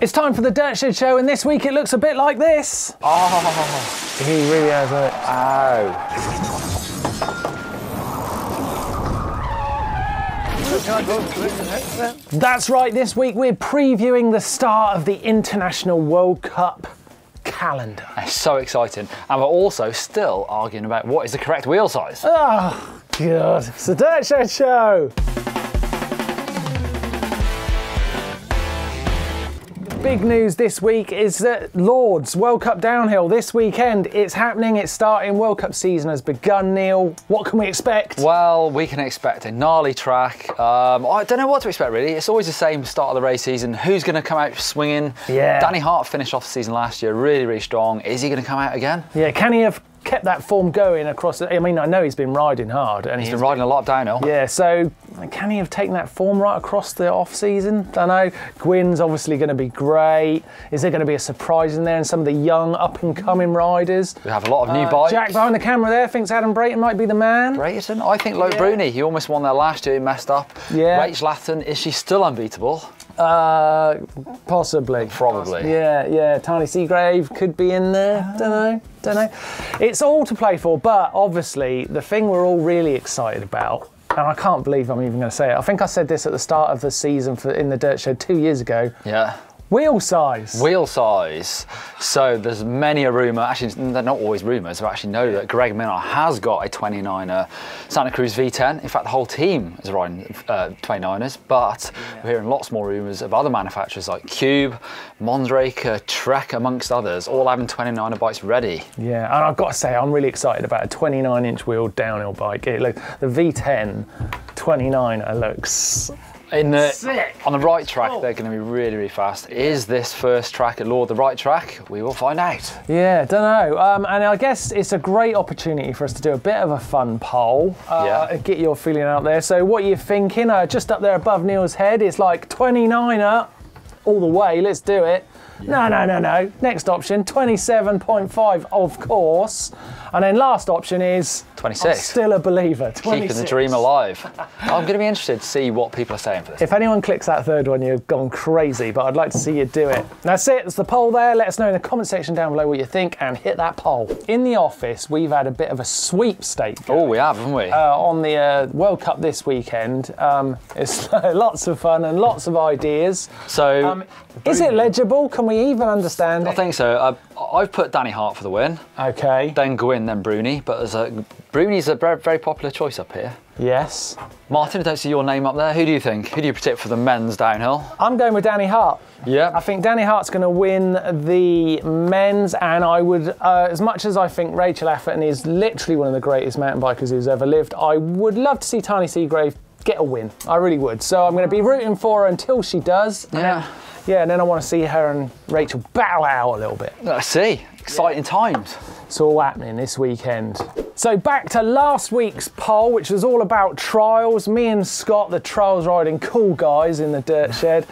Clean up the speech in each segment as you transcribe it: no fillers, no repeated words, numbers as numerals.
It's time for the Dirt Shed Show, and this week it looks a bit like this. Oh, He really has it. ow. That's right, this week we're previewing the start of the International World Cup calendar. It's so exciting. And we're also still arguing about what is the correct wheel size. Oh, God. It's the Dirt Shed Show. Big news this week is that Lourdes World Cup Downhill this weekend. It's happening, it's starting, World Cup season has begun, Neil. What can we expect? Well, we can expect a gnarly track. I don't know what to expect really. It's always the same start of the race season. Who's going to come out swinging? Yeah. Danny Hart finished off the season last year really, really strong. Is he going to come out again? Yeah, can he have kept that form going across I mean, I know he's been riding hard. And He's been riding a lot of downhill. Yeah, so can he have taken that form right across the off-season? Don't know. Gwyn's obviously going to be great. Is there going to be a surprise in there and some of the young up-and-coming riders? We have a lot of new bikes. Jack behind the camera there thinks Adam Brayton might be the man. Brayton? I think Lope Bruni. He almost won there last year, he messed up. Yeah. Rach Latton, is she still unbeatable? Possibly. Probably. Yeah. Tiny Seagrave could be in there. Don't know. It's all to play for, but obviously the thing we're all really excited about, and I can't believe I'm even going to say it. I think I said this at the start of the season in the Dirt Shed 2 years ago. Yeah. Wheel size. Wheel size. So there's many a rumour, actually they're not always rumours, I actually know that Greg Minnar has got a 29er Santa Cruz V10. In fact, the whole team is riding 29ers, but we're hearing lots more rumours of other manufacturers like Cube, Mondraker, Trek, amongst others, all having 29er bikes ready. Yeah, and I've got to say, I'm really excited about a 29-inch wheeled downhill bike. The V10 29er looks sick. On the right track, they're going to be really, really fast. Is this first track at Lourdes the right track? We will find out. Yeah, don't know. And I guess it's a great opportunity for us to do a bit of a fun poll. Get your feeling out there. So what are you thinking? Just up there above Neil's head, it's like 29er all the way. Let's do it. No. Next option, 27.5, of course. And then last option is 26. I'm still a believer. 26. Keeping the dream alive. I'm going to be interested to see what people are saying for this. If anyone clicks that third one, you've gone crazy, but I'd like to see you do it. That's it. That's the poll there. Let us know in the comment section down below what you think and hit that poll. In the office, we've had a bit of a sweepstake. Oh, we have, haven't we? On the World Cup this weekend. It's lots of fun and lots of ideas. So, is it legible? Can we even understand it? I think so. I've put Danny Hart for the win. Okay. Then Gwyn, then Bruni. But Bruni's a very, very popular choice up here. Yes. Martin, I don't see your name up there. Who do you think? Who do you predict for the men's downhill? I'm going with Danny Hart. Yeah. I think Danny Hart's going to win the men's, and I would, as much as I think Rachel Atherton is literally one of the greatest mountain bikers who's ever lived, I would love to see Tiny Seagrave get a win. I really would. So I'm going to be rooting for her until she does. Yeah. And then I want to see her and Rachel battle out a little bit. Let's see. Exciting times. It's all happening this weekend. So back to last week's poll, which was all about trials. Me and Scott, the trials riding cool guys in the Dirt Shed,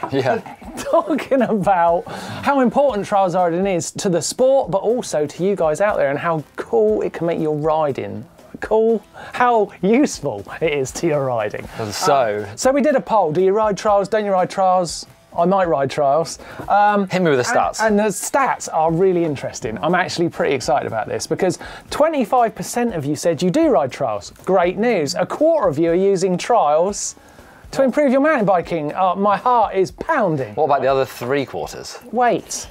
talking about how important trials riding is to the sport, but also to you guys out there and how cool it can make your riding. Cool, how useful it is to your riding. So we did a poll. Do you ride trials? Don't you ride trials? I might ride trials. Hit me with the stats. And the stats are really interesting. I'm actually pretty excited about this because 25% of you said you do ride trials. Great news. A quarter of you are using trials to improve your mountain biking. My heart is pounding. What about the other 3/4? Wait.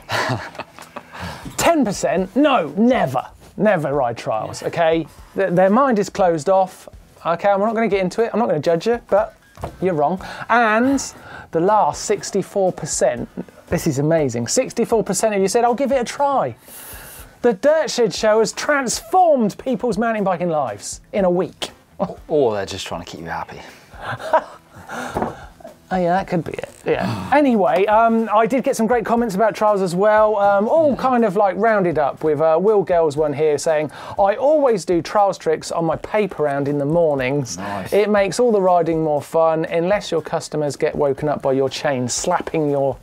10%, no, never ride trials, okay? Their mind is closed off. Okay, I'm not going to get into it. I'm not going to judge you, but you're wrong. And the last 64%, this is amazing, 64% of you said, I'll give it a try. The Dirt Shed Show has transformed people's mountain biking lives in a week. Or they're just trying to keep you happy. Oh yeah, that could be it, yeah. Anyway, I did get some great comments about trials as well, all kind of like rounded up with Will Girls one here saying, I always do trials tricks on my paper round in the mornings. Nice. It makes all the riding more fun unless your customers get woken up by your chain slapping your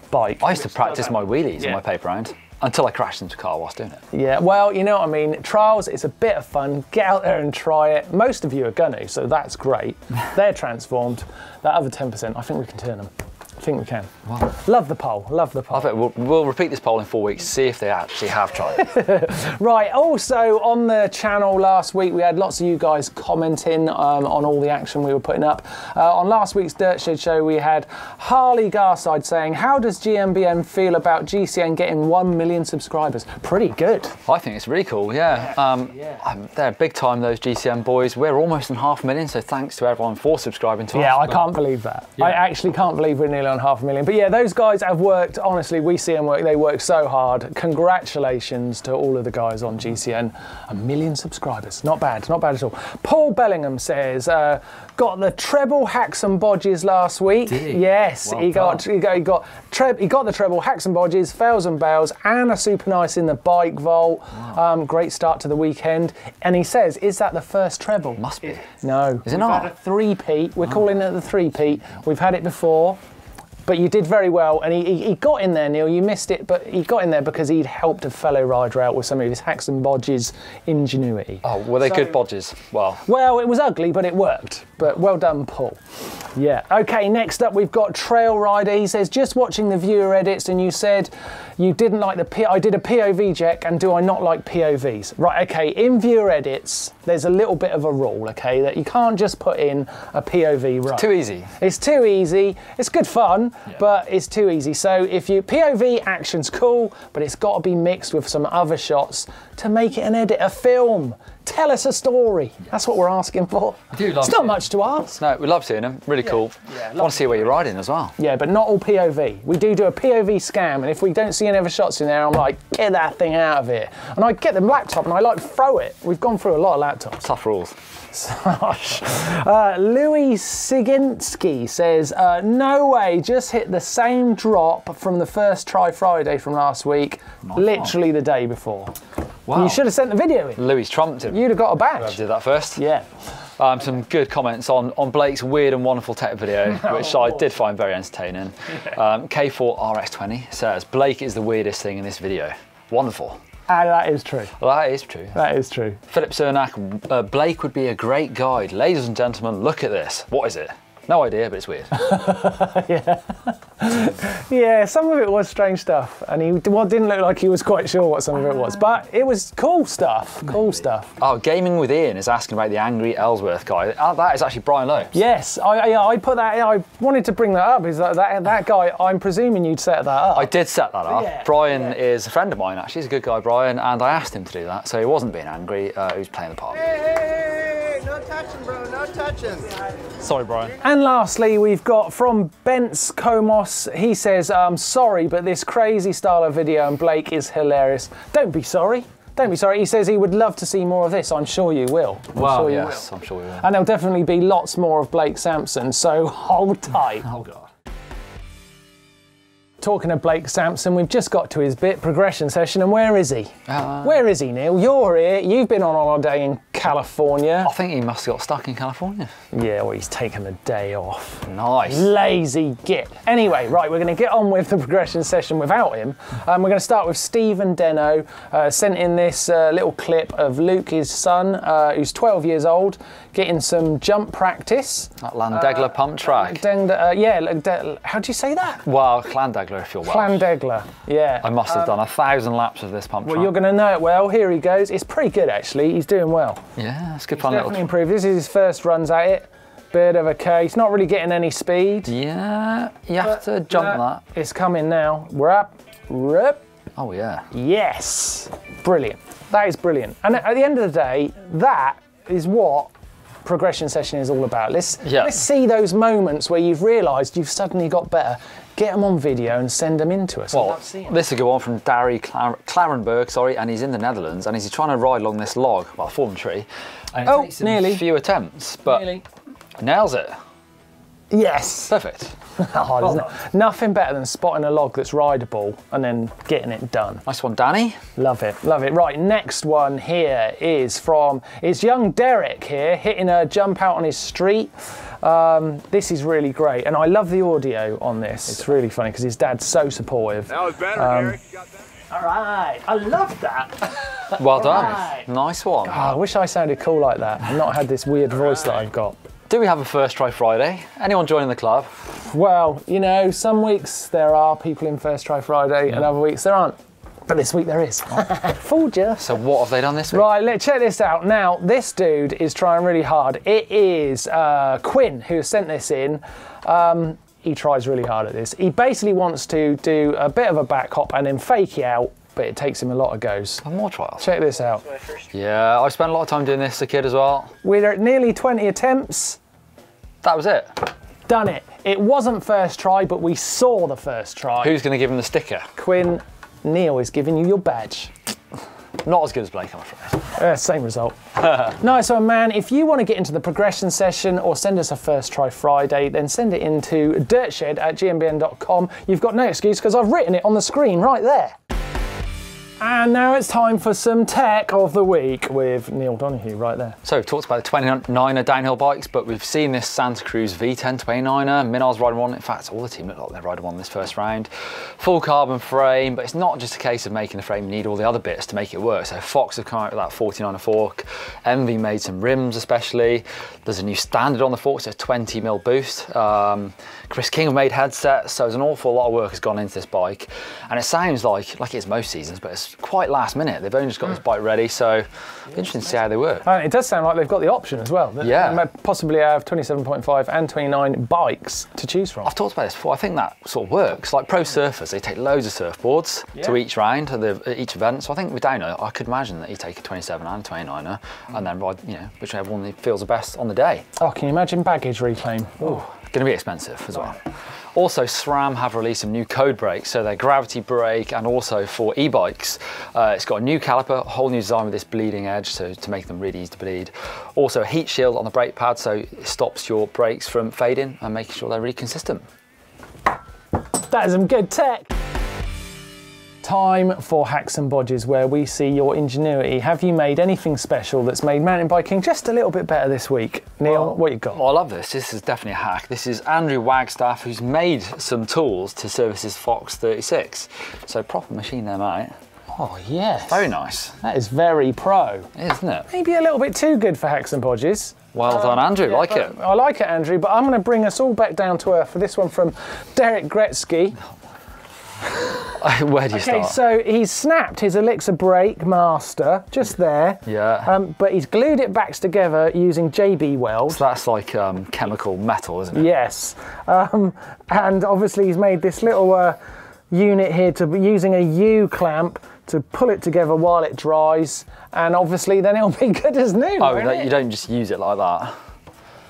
bike. I used to practice my wheelies on my paper round. Until I crashed into a car whilst doing it. Yeah, well, you know what I mean. Trials, it's a bit of fun. Get out there and try it. Most of you are gonna, so that's great. They're transformed. That other 10%, I think we can turn them. think we can. Wow. Love the poll, love the poll. I think we'll repeat this poll in 4 weeks, see if they actually have tried it. Right, also on the channel last week, we had lots of you guys commenting on all the action we were putting up. On last week's Dirt Shed show, we had Harley Garside saying, how does GMBM feel about GCN getting 1 million subscribers? Pretty good. I think it's really cool, yeah. They're big time, those GCN boys. We're almost on 500,000, so thanks to everyone for subscribing to us. Yeah, I can't believe that. Yeah. I actually can't believe we're nearly on 500,000. But yeah, those guys have worked, honestly, we see them work, they work so hard. Congratulations to all of the guys on GCN. 1 million subscribers, not bad at all. Paul Bellingham says, got the treble hacks and bodges last week. Did he? Yes, Well he got the treble hacks and bodges, fails and bails, and a super nice in the bike vault. Wow. Great start to the weekend. And he says, is that the first treble? Must be. No. Is it not? We've had a three-peat. We're calling it the three-peat. We've had it before. But you did very well, and he got in there, Neil. You missed it, but he got in there because he'd helped a fellow rider out with some of his hacks and bodges ingenuity. Oh, were they good bodges? Well, it was ugly, but it worked. But well done, Paul. Yeah. Okay, next up we've got Trail Rider. He says, just watching the viewer edits, and you said you didn't like I did a POV check, and do I not like POVs? Right, okay, in viewer edits, there's a little bit of a rule, okay, that you can't just put in a POV run. It's too easy. It's too easy. It's good fun, but it's too easy. So if you, POV action's cool, but it's got to be mixed with some other shots to make it an edit, a film. Tell us a story. That's what we're asking for. I do love it's not much to ask. No, we love seeing them. Really cool. Yeah, I want to see where you're riding as well. Yeah, but not all POV. We do a POV scam, and if we don't see any other shots in there, I'm like, get that thing out of here. And I get the laptop and I like throw it. We've gone through a lot of laptops. Tough rules. Louis Siginski says, no way, just hit the same drop from the first try Friday from last week, literally the day before. Wow. You should have sent the video in. Louis trumped him. You'd have got a badge. I did that first. Yeah. Some good comments on Blake's weird and wonderful tech video, which I did find very entertaining. K4RS20 says, Blake is the weirdest thing in this video. Wonderful. And that is true. That is true. That is true. Philip Cernak, Blake would be a great guide. Ladies and gentlemen, look at this. What is it? No idea, but it's weird. Yeah. Yeah, some of it was strange stuff, and he didn't look like he was quite sure what some of it was, but it was cool stuff. Cool stuff. Oh, Gaming with Ian is asking about the angry Ellsworth guy. That is actually Brian Lopes. Yes, I put that in. I wanted to bring that up. Is that guy? I'm presuming you'd set that up. I did set that up. Yeah. Brian is a friend of mine, actually. He's a good guy, Brian, and I asked him to do that, so he wasn't being angry. He was playing the part. Hey, no touching, bro. No touching. Sorry, Brian. And lastly, we've got from Bence Comos. He says, sorry, but this crazy style of video and Blake is hilarious. Don't be sorry. Don't be sorry. He says he would love to see more of this. I'm sure you will. I'm sure you will. And there'll definitely be lots more of Blake Sampson, so hold tight. Oh, God. Talking of Blake Sampson, we've just got to his bit, progression session, and where is he? Where is he, Neil? You're here. You've been on holiday in California. I think he must have got stuck in California. Yeah, well, he's taken a day off. Nice. Lazy git. Anyway, right, we're going to get on with the progression session without him. We're going to start with Stephen Deno, sent in this little clip of Luke, his son, who's 12 years old, getting some jump practice. At Llandegla pump track. How do you say that? Well, Llandegla if you're Welsh. Llandegla, yeah. I must have done 1,000 laps of this pump track. Well, you're going to know it well. Here he goes. It's pretty good, actually. He's doing well. Yeah, it's good He's fun. Definitely improved. This is his first runs at it. Bit of a case. Not really getting any speed. Yeah, you have to jump that. It's coming now. We're up. Oh, yeah. Yes. Brilliant. That is brilliant. And at the end of the day, that is what progression session is all about. Let's see those moments where you've realised you've suddenly got better. Get them on video and send them in to us. Well, this will go on from Darry Clarenberg, and he's in the Netherlands, and he's trying to ride along this log, well, fallen tree. And it takes him a few attempts, but nails it. Yes. Perfect. Nothing better than spotting a log that's rideable and then getting it done. Nice one, Danny. Love it, love it. Right, next one here is young Derek here, hitting a jump out on his street. This is really great, and I love the audio on this. It's really funny because his dad's so supportive. That was better, Derek. You got that? All right, I love that. Well done. Nice one. Oh, I wish I sounded cool like that and not had this weird voice that I've got. Do we have a first try Friday? Anyone joining the club? Well, you know, some weeks there are people in First Try Friday and other weeks there aren't. But this week there is. Fooled you. So what have they done this week? Right, let's check this out. Now, this dude is trying really hard. It is Quinn who sent this in. He tries really hard at this. He basically wants to do a bit of a back hop and then fake it out, but it takes him a lot of goes. And more trials. Check this out. Yeah, I spent a lot of time doing this as a kid as well. We're at nearly 20 attempts. That was it. Done it. It wasn't first try, but we saw the first try. Who's going to give him the sticker? Quinn, Neil is giving you your badge. Not as good as Blake, I'm afraid. Same result. Nice one, man. If you want to get into the progression session or send us a First Try Friday, then send it into dirtshed@gmbn.com. You've got no excuse because I've written it on the screen right there. And now it's time for some tech of the week with Neil Donoghue right there. So we've talked about the 29er downhill bikes, but we've seen this Santa Cruz V10 29er. Minar's riding one. In fact, all the team look like they're riding one this first round. Full carbon frame, but it's not just a case of making the frame. You need all the other bits to make it work. So Fox have come out with that 49er fork. Envy made some rims especially. There's a new standard on the fork, so a 20mm boost. Chris King have made headsets, so there's an awful lot of work has gone into this bike. And it sounds like it is most seasons, but it's quite last minute. They've only just got this bike ready, so interesting to see how they work. And it does sound like they've got the option as well. Yeah. They might possibly have 27.5 and 29 bikes to choose from. I've talked about this before. I think that sort of works. Like pro surfers, they take loads of surfboards to each round, to each event. So I think with Downer, I could imagine that you take a 27 and a 29er and then ride, you know, whichever one feels the best on the day. Oh, can you imagine baggage reclaim? Ooh, going to be expensive as well. Also, SRAM have released some new code brakes, so they're gravity brake and also for e-bikes. It's got a new caliper, a whole new design with this bleeding edge, so to make them really easy to bleed. Also a heat shield on the brake pad, so it stops your brakes from fading and making sure they're really consistent. That is some good tech. Time for Hacks and Bodges, where we see your ingenuity. Have you made anything special that's made mountain biking just a little bit better this week? Neil, what you got? Well, I love this. This is definitely a hack. This is Andrew Wagstaff, who's made some tools to service his Fox 36. So proper machine there, mate. Oh, yes. Very nice. That is very pro. It is, isn't it? Maybe a little bit too good for Hacks and Bodges. Well done, Andrew. Like it. I like it, Andrew, but I'm going to bring us all back down to earth for this one from Derek Gretzky. Where do you start? Okay, so he's snapped his Elixir Brake Master just there. Yeah. But he's glued it back together using JB Weld. So that's like chemical metal, isn't it? Yes. And obviously he's made this little unit here using a U-clamp to pull it together while it dries. And obviously then it'll be good as new. Oh, you don't just use it like that?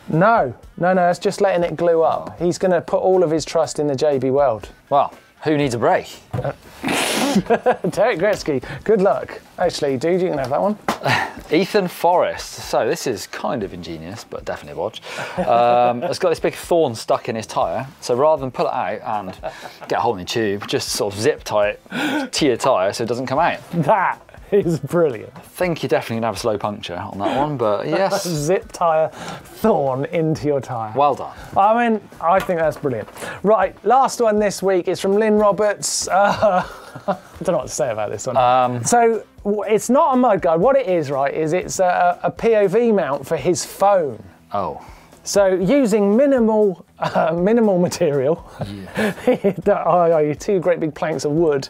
No, it's just letting it glue up. He's going to put all of his trust in the JB Weld. Well, who needs a brake? Derek Gretzky, good luck. Actually, dude, you can have that one. Ethan Forrest. So this is kind of ingenious, but definitely a watch. It's got this big thorn stuck in his tyre. So rather than pull it out and get a hole in the tube, just sort of zip tie it to your tyre so it doesn't come out. That is brilliant. I think you're definitely gonna have a slow puncture on that one, but yes. Zip tyre thorn into your tyre. Well done. I mean, I think that's brilliant. Right, last one this week is from Lynn Roberts. I don't know what to say about this one. So it's not a mudguard. What it is, right, is it's a POV mount for his phone. Oh. So using minimal material, two great big planks of wood,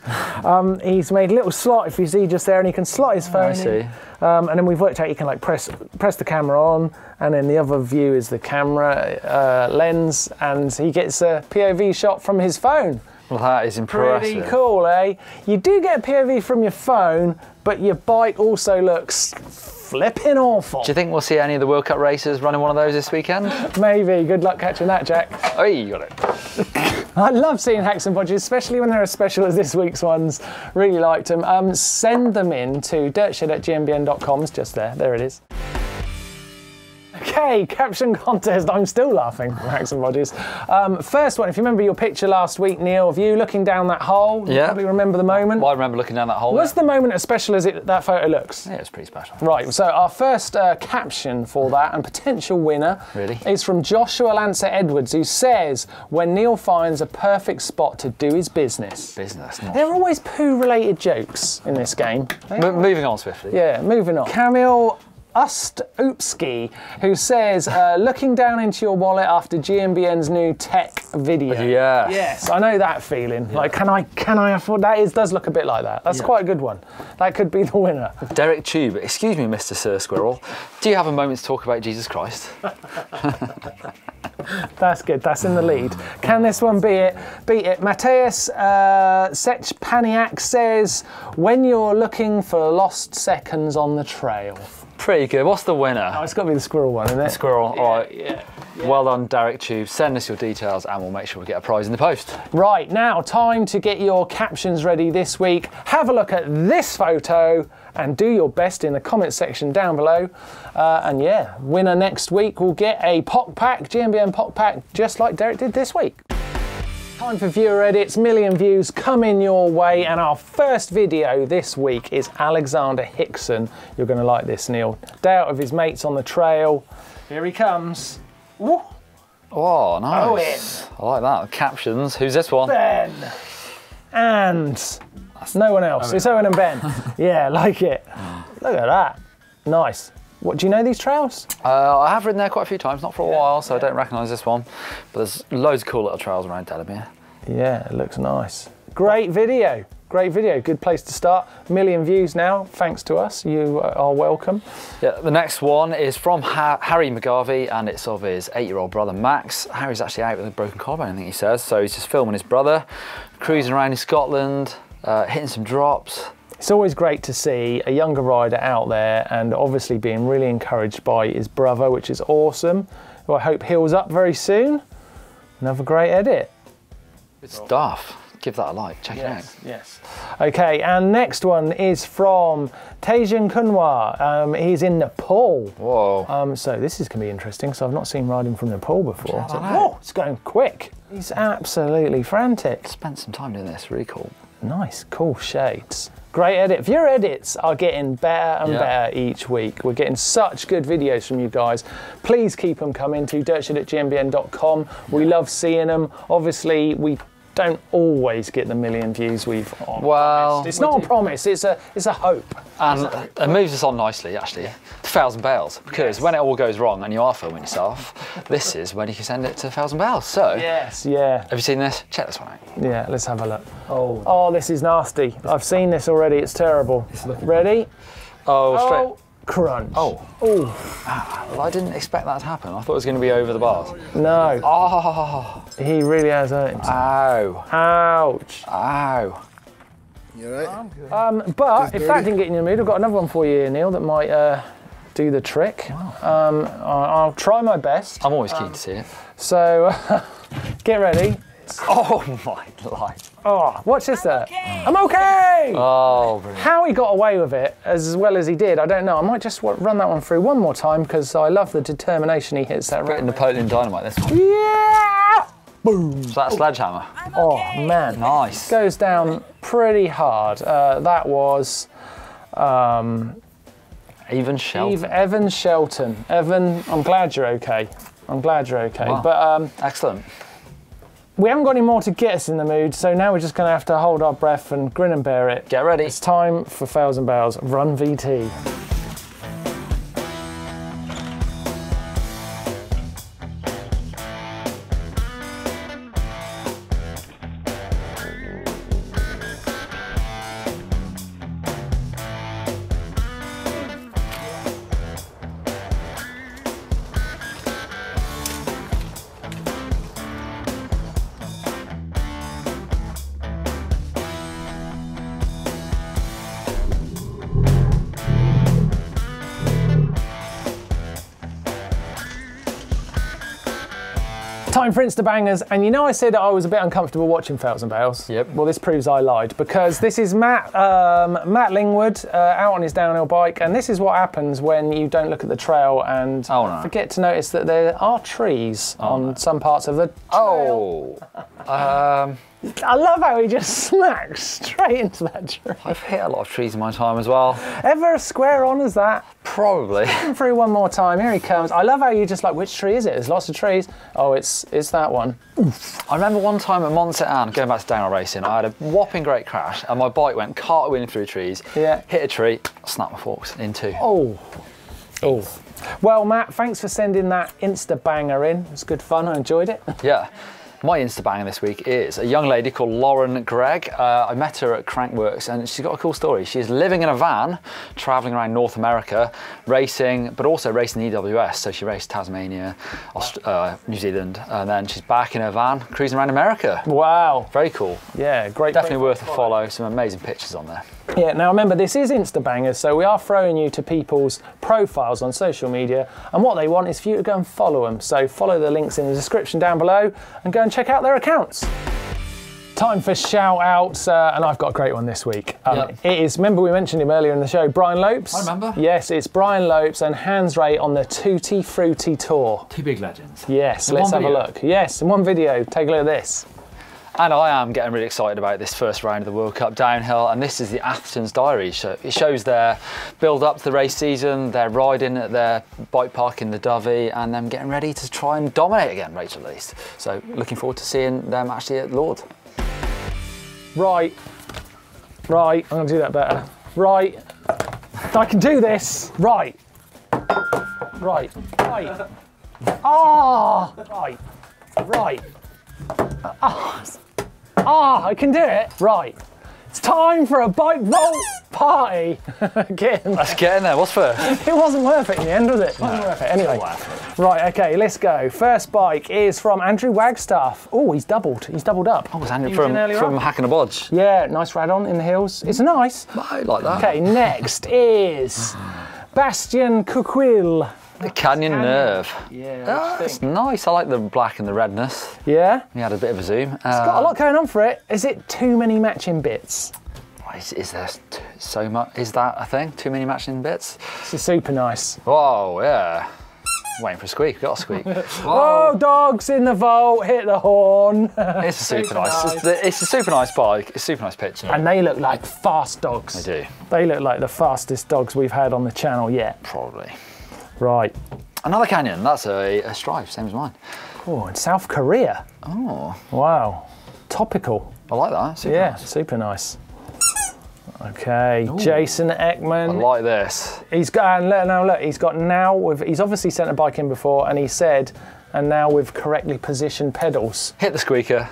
he's made a little slot, if you see just there, and he can slot his phone in. And then we've worked out you can like press the camera on, and then the other view is the camera lens, and he gets a POV shot from his phone. Well, that is impressive. Pretty cool, eh? You do get a POV from your phone, but your bike also looks flipping awful. Do you think we'll see any of the World Cup racers running one of those this weekend? Maybe. Good luck catching that, Jack. Oh, you got it. I love seeing hacks and bodges, especially when they're as special as this week's ones. Really liked them. Send them in to dirtshed@gmbn.com. It's just there. There it is. Okay, Caption Contest. I'm still laughing from Hacks and Bodges. First one, if you remember your picture last week, Neil, of you looking down that hole. You probably remember the moment. Well, I remember looking down that hole. Was the moment as special as that photo looks? Yeah, it's pretty special. Right, so our first caption for that and potential winner is from Joshua Lancer Edwards, who says, when Neil finds a perfect spot to do his business. There are always poo-related jokes in this game. Moving on swiftly. Yeah, moving on. Camille Oopski, who says, looking down into your wallet after GMBN's new tech video. Yeah. Yes, I know that feeling. Yeah. Like, can I afford that? It does look a bit like that. That's quite a good one. That could be the winner. Derek Tube, excuse me, Mr. Sir Squirrel. Do you have a moment to talk about Jesus Christ? That's good. That's in the lead. Can this one beat it? Mateus Sechpaniak says, when you're looking for lost seconds on the trail. Pretty good. What's the winner? Oh, it's got to be the squirrel one, isn't it? Squirrel. Yeah, all right. Yeah. Well done, Derek Tube. Send us your details and we'll make sure we get a prize in the post. Right, now time to get your captions ready this week. Have a look at this photo and do your best in the comment section down below. And yeah, winner next week will get a POC pack, GMBN POC pack, just like Derek did this week. Time for viewer edits, million views coming your way, and our first video this week is Alexander Hickson. You're going to like this, Neil. Day out of his mates on the trail. Here he comes. Woo. Oh, nice. Owen. I like that. Captions. Who's this one? Ben. And no one else. It's Owen and Ben. Yeah, like it. Look at that. Nice. What, do you know these trails? I have ridden there quite a few times, not for a while, so I don't recognise this one. But there's loads of cool little trails around Delamere. Yeah, it looks nice. Great video. Great video. Good place to start. Million views now, thanks to us. You are welcome. Yeah, the next one is from Harry McGarvey, and it's of his 8-year-old brother Max. Harry's actually out with a broken collarbone, I think he says. So he's just filming his brother, cruising around in Scotland, hitting some drops. It's always great to see a younger rider out there and obviously being really encouraged by his brother, which is awesome, who I hope heals up very soon. Another great edit. Good stuff. Give that a like, check it out. Yes. Okay, and next one is from Tejan Kunwar. He's in Nepal. Whoa. So this is going to be interesting, because I've not seen riding from Nepal before. So, whoa, it's going quick. He's absolutely frantic. Spent some time doing this, really cool. Nice, cool shades. Great edit. Viewer edits are getting better and better each week. We're getting such good videos from you guys. Please keep them coming to dirtshed@gmbn.com. We love seeing them. Obviously, we don't always get the million views we've promised. It's not a promise, it's a hope. And it moves us on nicely, actually, to 1,000 Bales, because when it all goes wrong and you are filming yourself, this is when you can send it to 1,000 Bales. So, yes, yeah. Have you seen this? Check this one out. Yeah, let's have a look. Oh, this is nasty. I've seen this already, it's terrible. Ready? Oh, straight. Crunch. Oh. Well, I didn't expect that to happen. I thought it was going to be over the bars. No. Oh. He really has hurt himself. Ow. Ouch. Ow. You alright? But if that didn't get you in the mood, I've got another one for you here, Neil, that might do the trick. Wow. I'll try my best. I'm always keen to see it. So, get ready. Oh my life. Oh, watch this there. I'm okay! Oh, brilliant. How he got away with it as well as he did, I don't know. I might just run that one through one more time because I love the determination he hits that right. Napoleon Dynamite, this one. Yeah! Boom! Is that a sledgehammer? Oh, man. Nice. Goes down pretty hard. That was... Evan Shelton. Evan Shelton. Evan, I'm glad you're okay. I'm glad you're okay. Wow. But excellent. We haven't got any more to get us in the mood, so now we're just going to have to hold our breath and grin and bear it. Get ready. It's time for 1,000 Bales Run VT. Time for Instabangers, and you know I said I was a bit uncomfortable watching 1,000 Bales? Yep. Well, this proves I lied, because this is Matt Lingwood out on his downhill bike, and this is what happens when you don't look at the trail and forget to notice that there are trees on some parts of the trail. I love how he just smacks straight into that tree. I've hit a lot of trees in my time as well. Ever as square on as that? Probably. Through one more time, here he comes. I love how you just like, which tree is it? There's lots of trees. Oh, it's that one. Oof. I remember one time at Montserrat, going back to downhill racing, I had a whopping great crash and my bike went cartwheeling through trees, hit a tree, snapped my forks in two. Oh. 18th. Well, Matt, thanks for sending that Instabanger in. It was good fun. I enjoyed it. Yeah. My Instabanger this week is a young lady called Lauren Gregg. I met her at Crankworks and she's got a cool story. She's living in a van, traveling around North America, racing, but also racing the EWS. So she raced Tasmania, New Zealand, and then she's back in her van, cruising around America. Wow. Very cool. Yeah, great. Definitely worth a follow. Some amazing pictures on there. Yeah, now remember, this is Instabangers, so we are throwing you to people's profiles on social media, and what they want is for you to go and follow them. So follow the links in the description down below and go and check out their accounts. Time for shout outs, and I've got a great one this week. It is, remember we mentioned him earlier in the show, Brian Lopes? I remember. Yes, it's Brian Lopes and Hans Ray on the Tutti Frutti Tour. Two big legends. Yes, let's have a look. Yes, in one video, take a look at this. And I am getting really excited about this first round of the World Cup downhill, and this is the Atherton's diary. It shows their build up to the race season, they're riding at their bike park in the Dovey, and them getting ready to try and dominate again, race at least. So looking forward to seeing them actually at Lourdes. Right, I'm gonna do that better. Right, I can do this. Right. Ah, right. I can do it. Right. It's time for a bike vault party. Let's get in there. What's first? It wasn't worth it in the end, was it? It wasn't worth it. Anyway. Right, okay, let's go. First bike is from Andrew Wagstaff. Oh, he's doubled. He's doubled up. Oh, it's Andrew from Hack and a Bodge. Yeah, nice rad-on in the hills. It's nice. I like that. Okay, next is Bastien Coquille. The Canyon Nerve. Yeah, it's nice. I like the black and the redness. Yeah? We had a bit of a zoom. It's got a lot going on for it. Is it too many matching bits? Is there so much? Is that a thing? Too many matching bits? This is super nice. Whoa, yeah. Waiting for a squeak. Got a squeak. Oh, dogs in the vault, hit the horn. It's a super nice. It's a super nice bike. It's a super nice picture. And they look like fast dogs. They do. They look like the fastest dogs we've had on the channel yet. Probably. Right. Another Canyon. That's a Strive, same as mine. Oh, in South Korea. Oh. Wow. Topical. I like that. Super nice. Super nice. Okay, ooh. Jason Ekman. I like this. He's got, and now look, he's got now with, he's obviously sent a bike in before, and he said, and now with correctly positioned pedals. Hit the squeaker.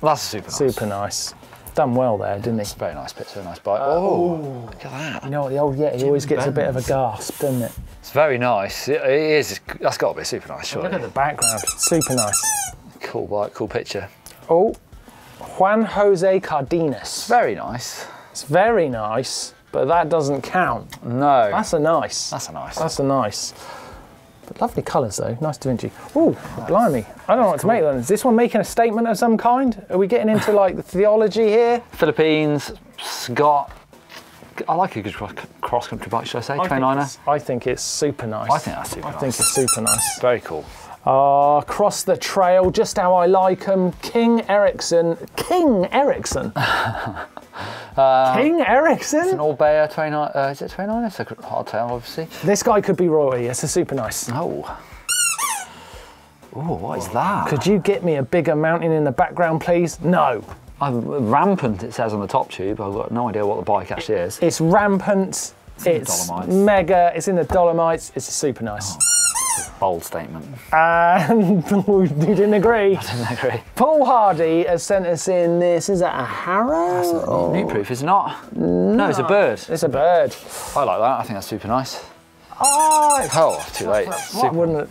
That's super nice. Super nice. Done well there, didn't he? It's a very nice picture, a nice bike. Oh, look at that. You know what, the old Yeti always gets a bit of a gasp, doesn't it? It's very nice. It is. That's got to be super nice, surely. Look at the background. Super nice. Cool bike, cool picture. Oh, Juan Jose Cardenas. Very nice. It's very nice, but that doesn't count. No. That's a nice. That's a nice. That's a nice. But lovely colours though, nice Da Vinci. Ooh, blimey. I don't know what to make then. Is this one making a statement of some kind? Are we getting into like the theology here? Philippines, Scott. I like a good cross-country bike, should I say? 29er? I think it's super nice. I think that's super nice. I think it's super nice. Very cool. Across the trail, just how I like them. King Ericsson. King Ericsson? King Ericsson? It's an Orbea 29, is it 29? It's a hardtail, obviously. This guy could be royalty. It's a super nice. Oh. Oh, what is that? Could you get me a bigger mountain in the background, please? No. Rampant, it says on the top tube. I've got no idea what the bike actually is. It's rampant. It's mega. It's in the Dolomites. It's super nice. Oh. Bold statement. And you didn't agree. I didn't agree. Paul Hardy has sent us in this. Is that a harrow? That's new proof, is it not? No, it's a bird. It's a bird. I like that. I think that's super nice. Oh, too late.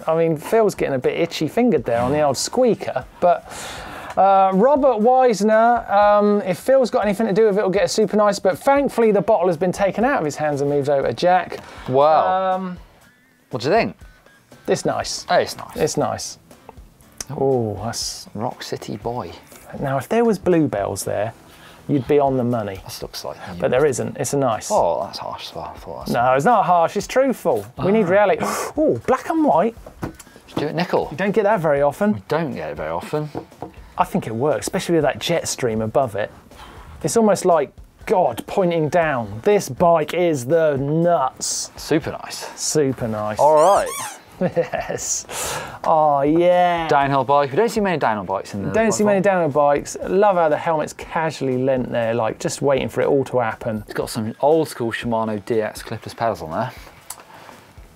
I mean, Phil's getting a bit itchy fingered there on the old squeaker, but Robert Weisner, if Phil's got anything to do with it, he'll get a super nice, but thankfully the bottle has been taken out of his hands and moved over to Jack. Wow. What do you think? It's nice. Oh, it's nice. It's nice. Oh, that's... Rock City Boy. Now, if there was bluebells there, you'd be on the money. This looks like... But there isn't. It's a nice. Oh, that's harsh as well. No, it's not harsh. It's truthful. We need reality. Oh, black and white. Just do it nickel. You don't get that very often. We don't get it very often. I think it works, especially with that jet stream above it. It's almost like God pointing down. This bike is the nuts. Super nice. Super nice. All right. Yes. Oh, yeah. Downhill bike. We don't see many downhill bikes in the Don't see many downhill bikes. Love how the helmet's casually lent there, like just waiting for it all to happen. It's got some old school Shimano DX clipless pedals on there.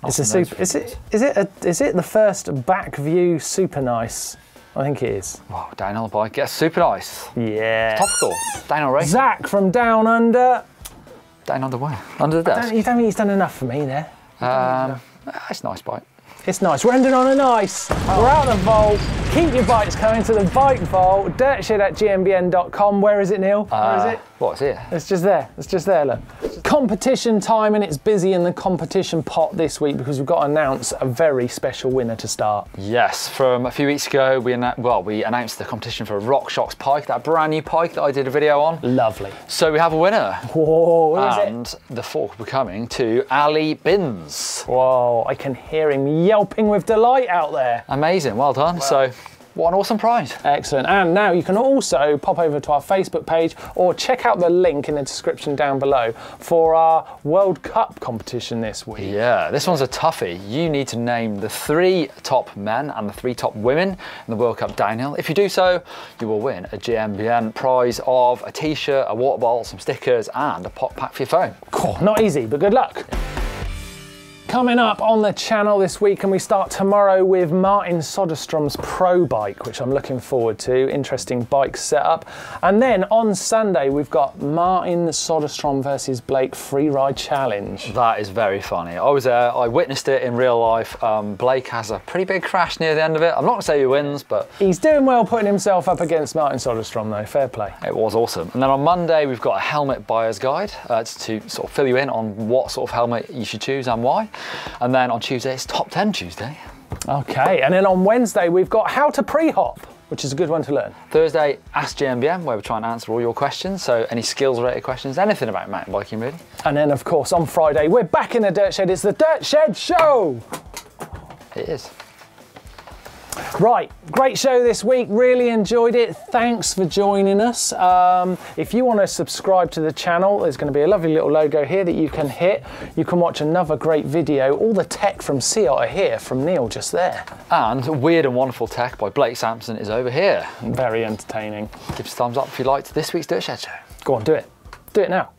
It's a super. Is it the first back view super nice? I think it is. Wow, downhill on the bike, gets super nice. Yeah. Topical. Downhill race. Zach from Down Under. Down under where? Under the desk. You don't think he's done enough for me there? It's a nice bike. It's nice. We're ending on a nice. We're out of the vault. Keep your bikes coming to the bike vault. dirtshed@gmbn.com. Where is it, Neil? Where is it? What's here? It's just there. It's just there, look. Competition time, and it's busy in the competition pot this week because we've got to announce a very special winner to start. Yes, from a few weeks ago, we announced the competition for a RockShox pike, that brand new pike that I did a video on. Lovely. So we have a winner. Whoa, who is it? And the fork will be coming to Ali Bins. Whoa, I can hear him yelping with delight out there. Amazing, well done. Wow. So, what an awesome prize. Excellent. And now you can also pop over to our Facebook page or check out the link in the description down below for our World Cup competition this week. Yeah, this one's a toughie. You need to name the 3 top men and the 3 top women in the World Cup downhill. If you do so, you will win a GMBN prize of a t-shirt, a water bottle, some stickers and a pop pack for your phone. Cool. Not easy, but good luck. Coming up on the channel this week, and we start tomorrow with Martin Soderstrom's Pro Bike, which I'm looking forward to. Interesting bike setup. And then on Sunday, we've got Martin Soderstrom versus Blake Free Ride Challenge. That is very funny. I was there, I witnessed it in real life. Blake has a pretty big crash near the end of it. I'm not going to say who wins, but... He's doing well putting himself up against Martin Soderstrom though, fair play. It was awesome. And then on Monday, we've got a helmet buyer's guide to sort of fill you in on what sort of helmet you should choose and why. And then on Tuesday, it's Top 10 Tuesday. Okay, and then on Wednesday, we've got how to pre-hop, which is a good one to learn. Thursday, Ask GMBN, where we're trying to answer all your questions. So any skills-related questions, anything about mountain biking, really. And then, of course, on Friday, we're back in the Dirt Shed. It's the Dirt Shed Show. It is. Right, great show this week, really enjoyed it. Thanks for joining us. If you want to subscribe to the channel, there's going to be a lovely little logo here that you can hit. You can watch another great video. All the tech from Sea Otter here, from Neil just there. And Weird and Wonderful Tech by Blake Sampson is over here. Very entertaining. Give us a thumbs up if you liked this week's Dirt Shed Show. Go on, do it. Do it now.